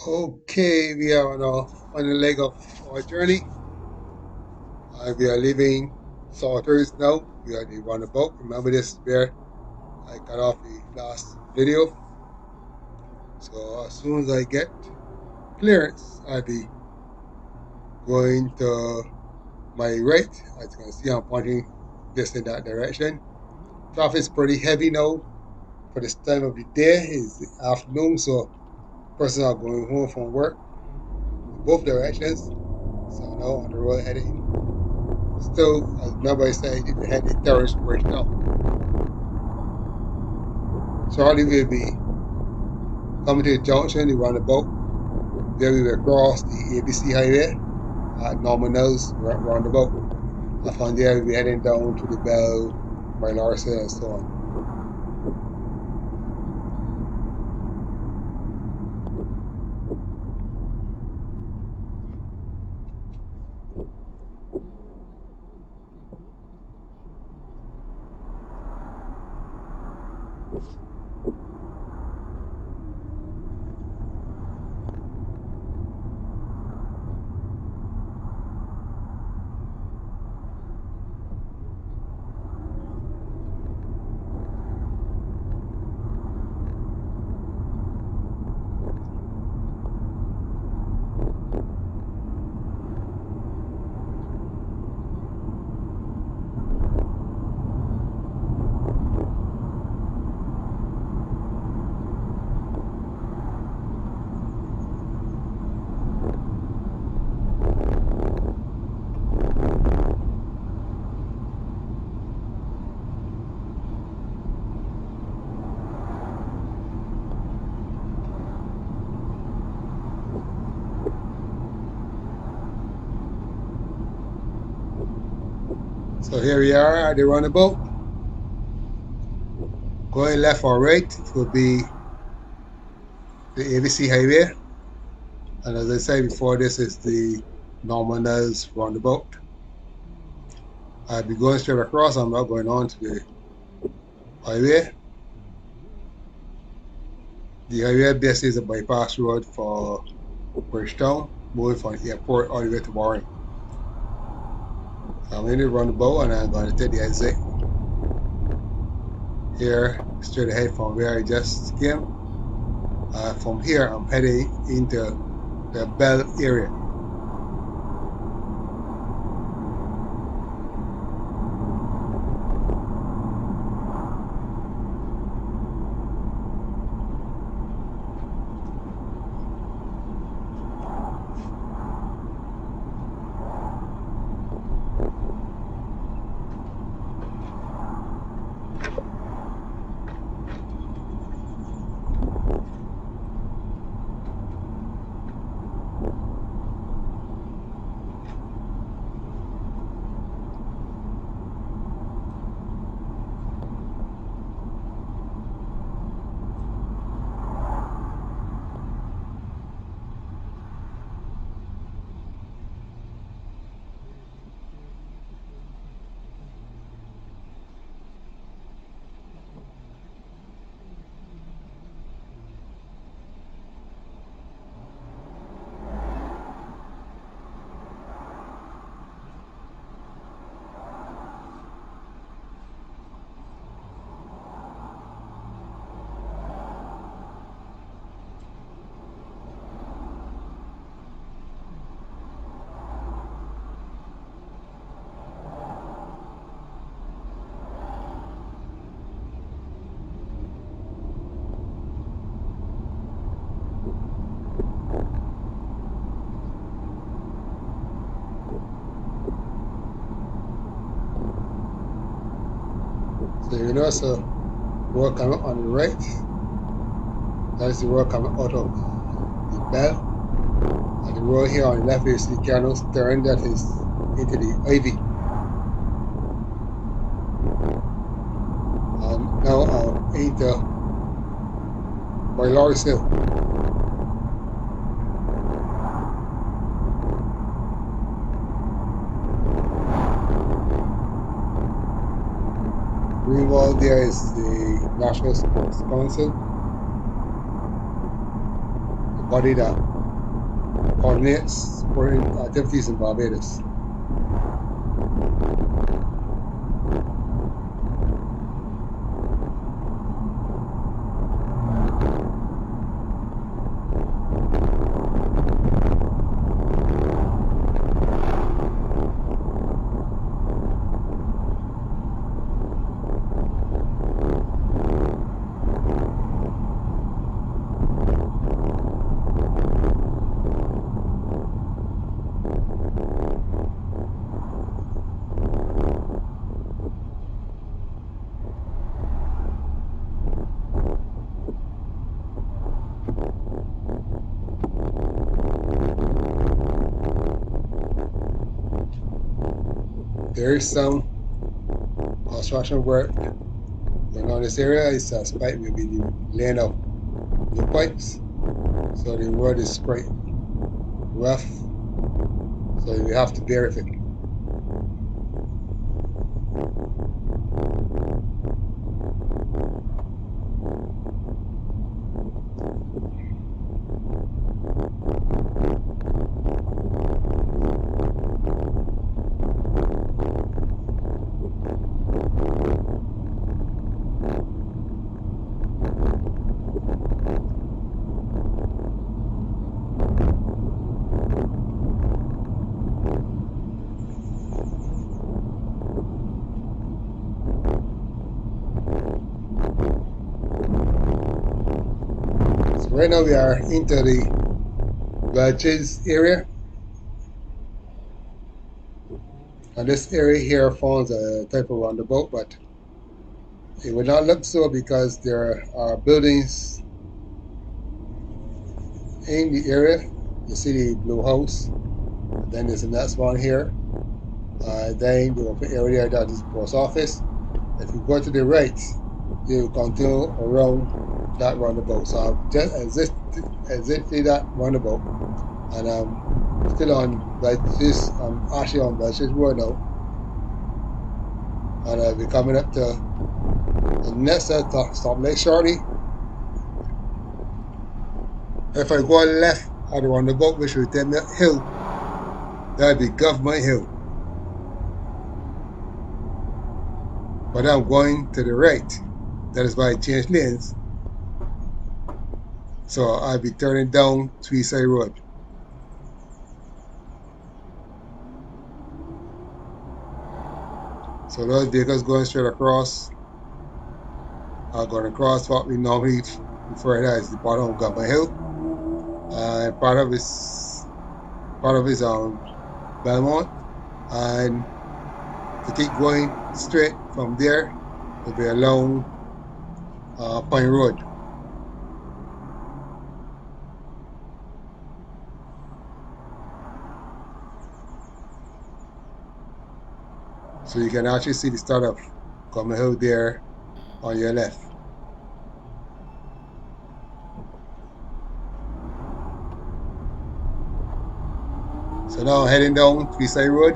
Okay, we are on the leg of our journey. We are leaving Salters now. We are the roundabout. Remember this is where I cut off the last video. So as soon as I get clearance, I'll be going to my right. As you can see, I'm pointing just in that direction. Traffic is pretty heavy now. For this time of the day, it's the afternoon, so persons are going home from work in both directions. So now on the road heading still, as remember I said, we had a terrorist Bridgetown. Charlie will be coming to the junction, the roundabout. There we will cross the ABC highway at Norman Mills roundabout. And from there we'll be heading down to the Bell, by Larson, and so on. So here we are at the roundabout. Going left or right, it will be the ABC highway. And as I said before, this is the Norman Mills roundabout. I'll be going straight across. I'm not going on to the highway. The highway basically is a bypass road for Bridgetown, moving from the airport all the way to Warren. I'm in the roundabout and I'm going to take the exit here straight ahead from where I just came. From here, I'm heading into the Bell area. So you know, so road coming on the right. That's the road coming out of the Bell. And the road here on the left is the Canoes turn that is into the Ivy. And now I'm into by Lawrence Hill. Green wall there is the National Sports Council, the body that coordinates supporting activities in Barbados. There is some construction work going on in this area. I suspect will be the laying of new pipes. So the road is quite rough. So you have to bear with it. So right now we are into the Welches area. And this area here forms a type of roundabout, but it would not look so because there are buildings in the area. You see the blue house, and then there's the next one here. Then the open area that is the post office. If you go to the right, you continue around that roundabout. So I've just exited that roundabout, and I'm still on Welches. I'm actually on Welches Road now, and I'll be coming up to the next stoplight shortly. If I go left at the roundabout, which will take me up hill, that'll be Government Hill. But I'm going to the right. That is why I changed lanes. So I'll be turning down Tweed Side Road. So those vehicles going straight across are going across what we normally refer to as the bottom of Government Hill. And part of it's Belmont. And to keep going straight from there, will be along Pine Road. So you can actually see the start of Government Hill there on your left. So now I'm heading down Tweed Side Road,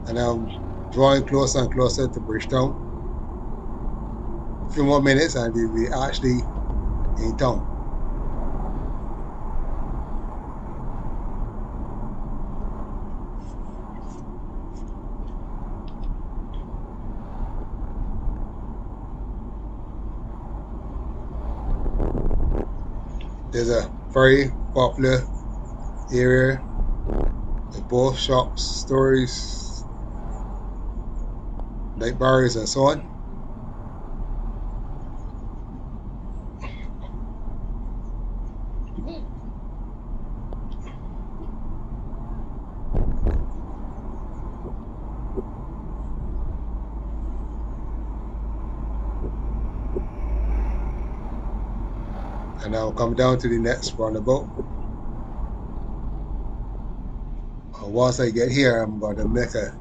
and I'm drawing closer and closer to Bridgetown. A few more minutes and we'll be actually in town. There's a very popular area with both shops, stores, night bars, and so on. And now come down to the next roundabout. Once I get here, I'm going to make a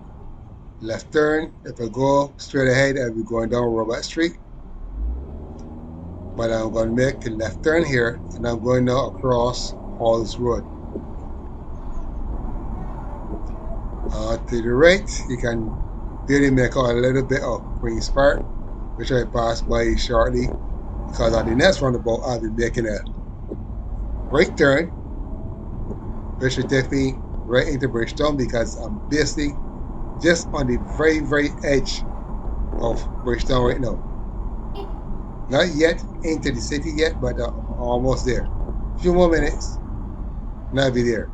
left turn. If I go straight ahead, I'll be going down Robert Street. But I'm going to make a left turn here, and I'm going now across Halls Road. To the right, you can barely make out a little bit of Queen's Park, which I pass by shortly, because on the next roundabout, I'll be making a right turn, which should take me right into Bridgetown because I'm basically just on the very, very edge of Bridgetown right now. Not yet into the city yet, but I'm almost there. A few more minutes, and I'll be there.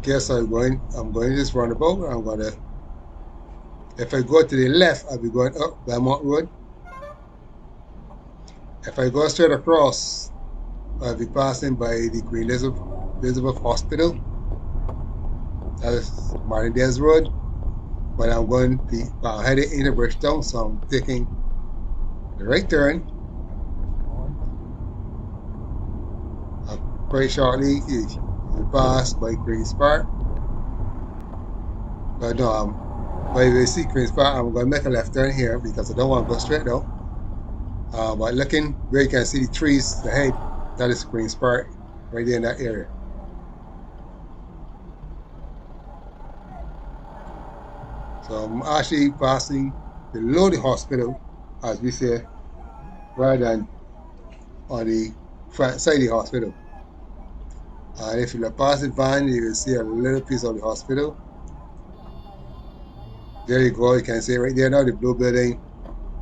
Okay, so I'm going to this roundabout. If I go to the left, I'll be going up Belmont Road. If I go straight across, I'll be passing by the Queen Elizabeth Hospital. That is Martindale's Road. But I'm headed into Bridgetown, so I'm taking the right turn. Very shortly, you pass by Queen's Park. But no, by the see Queen's Park, I'm going to make a left turn here because I don't want to go straight though. But looking where you can see the trees ahead, that is Queen's Park, right there in that area. So I'm actually passing below the hospital, as we say, rather than on the front side of the hospital. And if you pass the van, you will see a little piece of the hospital. There you go. You can see right there now the blue building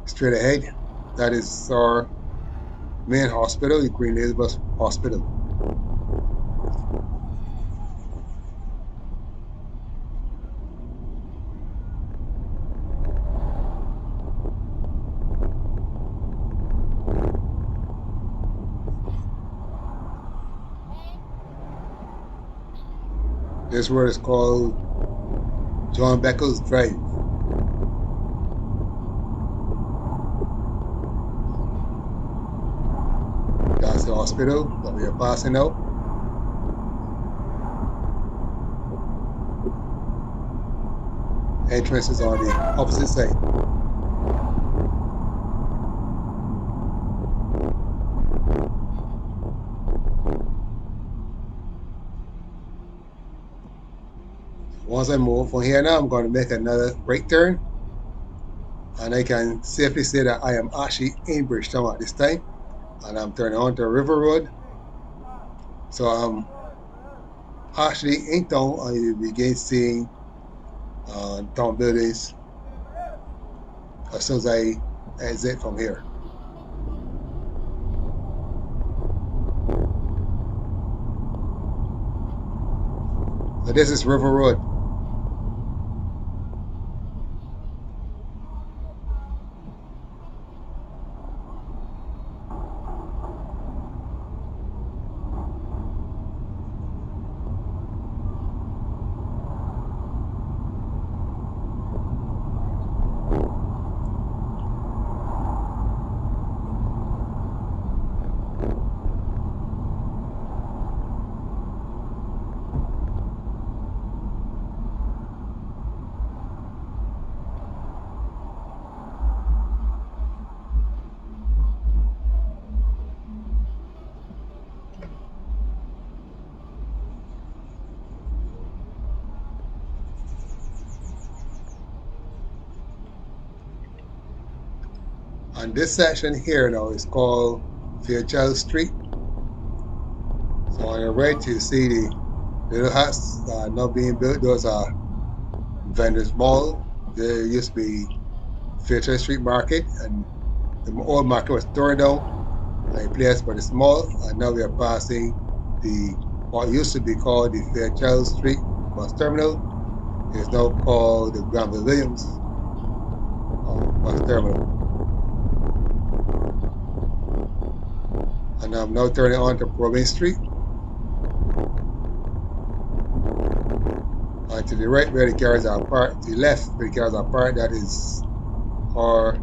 straight ahead. That is our main hospital, the Queen Elizabeth Hospital. This road is called John Beckles Drive. That's the hospital that we are passing out. Entrance is on the opposite side. Once I move from here now, I'm going to make another right turn. And I can safely say that I am actually in Bridgetown at this time. And I'm turning onto River Road. So I'm actually in town, and you begin seeing town buildings as soon as I exit from here. So this is River Road. And this section here now is called Fairchild Street. So on your right, you see the little huts that are not being built. Those are vendors mall. There used to be Fairchild Street Market, and the old market was torn down and replaced by the mall. And now we are passing the what used to be called the Fairchild Street bus terminal. It's now called the Granville Williams bus terminal. And I'm now turning on to Providence Street. And to the right where the cars are parked, to the left where the cars are parked, that is our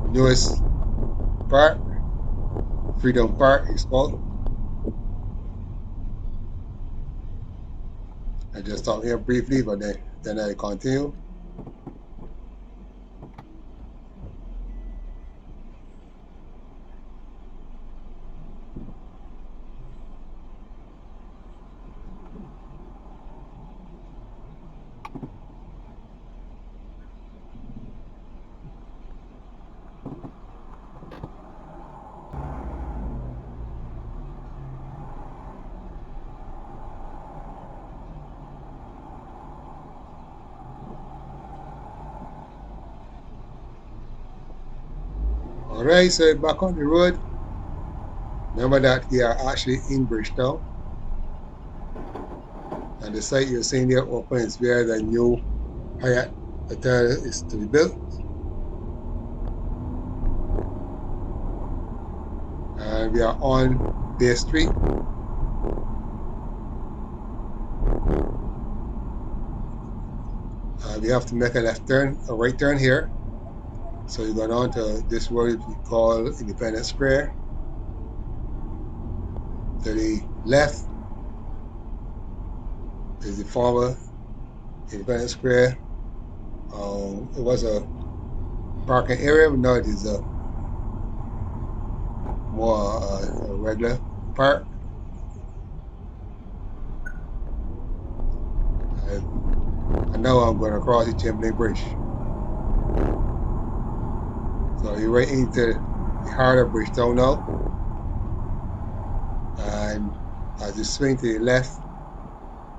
newest park, Freedom Park it's called. I just stop here briefly, but then I continue. Alright, so back on the road. Remember that we are actually in Bridgetown. And the site you're seeing there open is where the new Hyatt Hotel is to be built. And we are on Bay Street. We have to make a left turn, a right turn here. So you're going on to this road we call Independence Square. To the left is the former Independence Square. It was a parking area, but now it is a more a regular park. And now I'm going to cross the Chimney Bridge. So you're right into the heart of Bridgetown now. And as you swing to the left,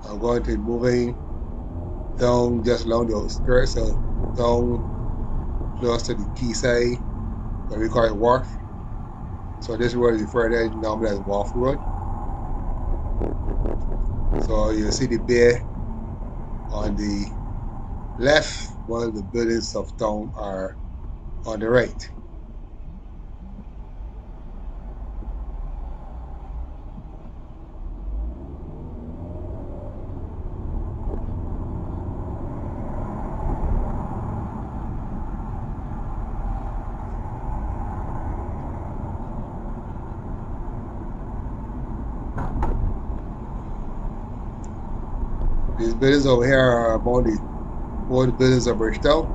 I'm going to be moving down just along the outskirts, so down close to the quayside, what we call it wharf. So this road is referred to normally as Wharf Road. So you'll see the bay on the left, while the buildings of town are on the right. These buildings over here are among the old buildings of Bridgetown.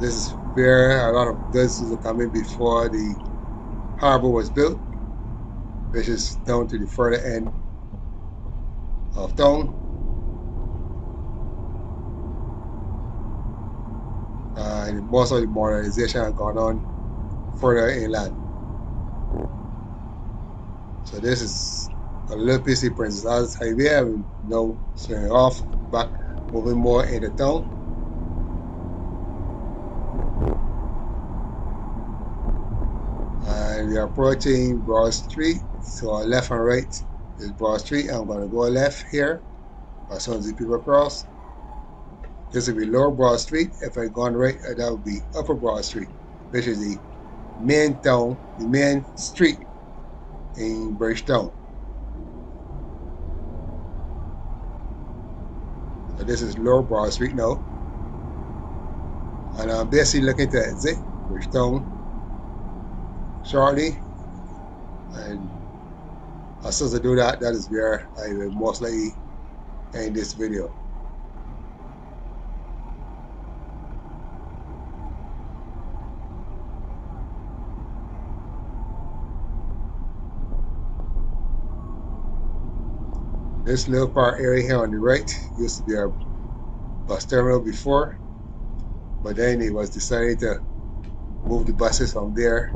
This is where a lot of businesses are coming before the harbor was built, which is down to the further end of town. And most of the modernization has gone on further inland. So this is a little piece of Princess Alice Highway. I'm now swinging off, back, moving more into town. And we are approaching Broad Street. So our left and right is Broad Street. I'm going to go left here as soon as the people cross. This will be Lower Broad Street. If I go on right, that would be Upper Broad Street, which is the main town, the main street in Bridgetown. So this is Lower Broad Street now. And I'm basically looking to exit Bridgetown shortly. And as soon as I do that, that is where I will most likely end this video. This little park area here on the right used to be a bus terminal before, but then it was decided to move the buses from there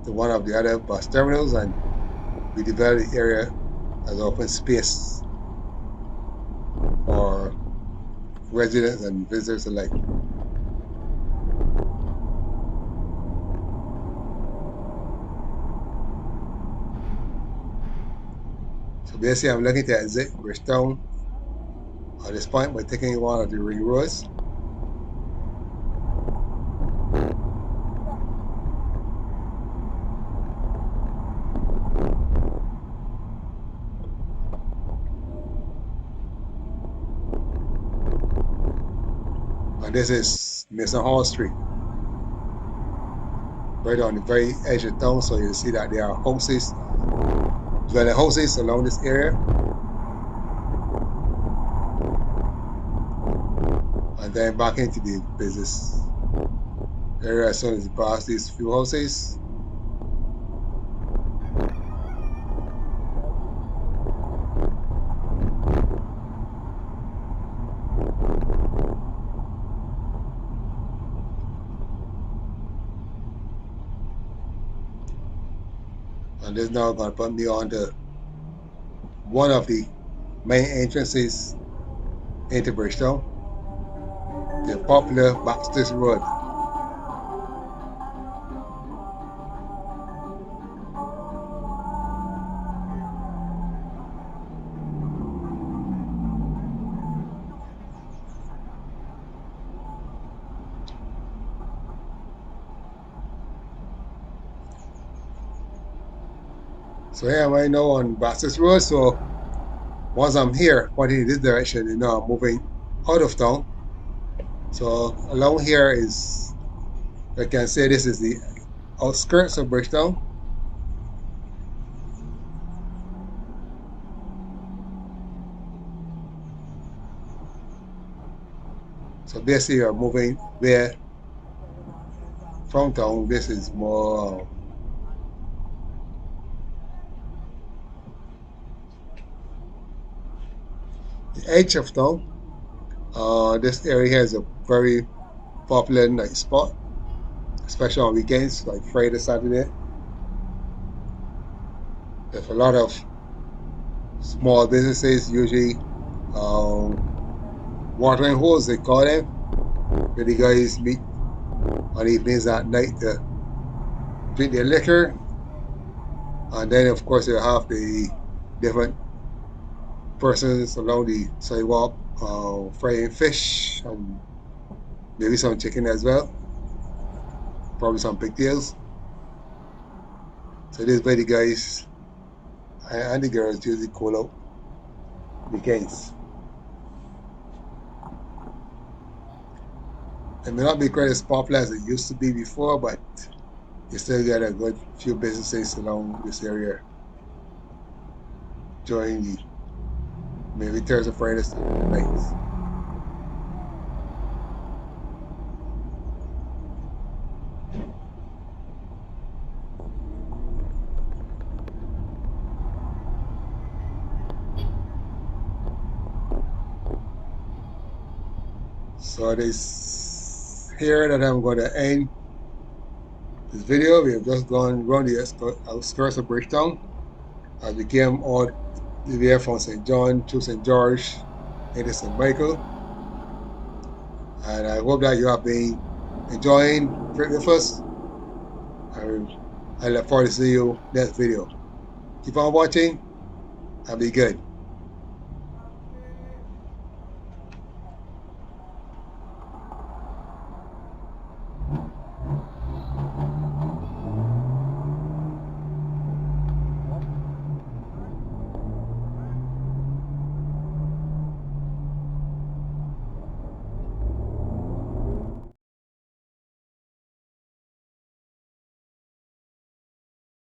to one of the other bus terminals, and we developed the area as open space for residents and visitors alike. So basically I'm looking to exit Bridgetown at this point by taking one of the ring roads. And this is Mason Hall Street, right on the very edge of town. So you see that there are houses, dwelling houses along this area. And then back into the business area as soon as you pass these few houses. And this is now going to put me on to one of the main entrances into Bridgetown, the popular Baxter's Road. So yeah, I'm right now on Barbados Road. So once I'm here, pointing in this direction, I'm moving out of town. So along here is, I can say this is the outskirts of Bridgetown. So basically, you're moving where from town. This is more the edge of town. This area is a very popular night spot, especially on weekends, like Friday, Saturday. There's a lot of small businesses, usually um, watering holes, they call them, where the guys meet on evenings at night to drink their liquor. And then, of course, you have the different persons along the sidewalk frying fish and maybe some chicken as well, probably some pigtails. So this way the guys and the girls usually call out weekends. It may not be quite as popular as it used to be before, but you still get a good few businesses along this area during the maybe Thursday, Friday nights. So it is here that I'm going to end this video. We have just gone around the outskirts of Bridgetown as we came all the way from St. John to St. George into St. Michael. And I hope that you have been enjoying Trip with us. And I look forward to see you next video. Keep on watching and be good.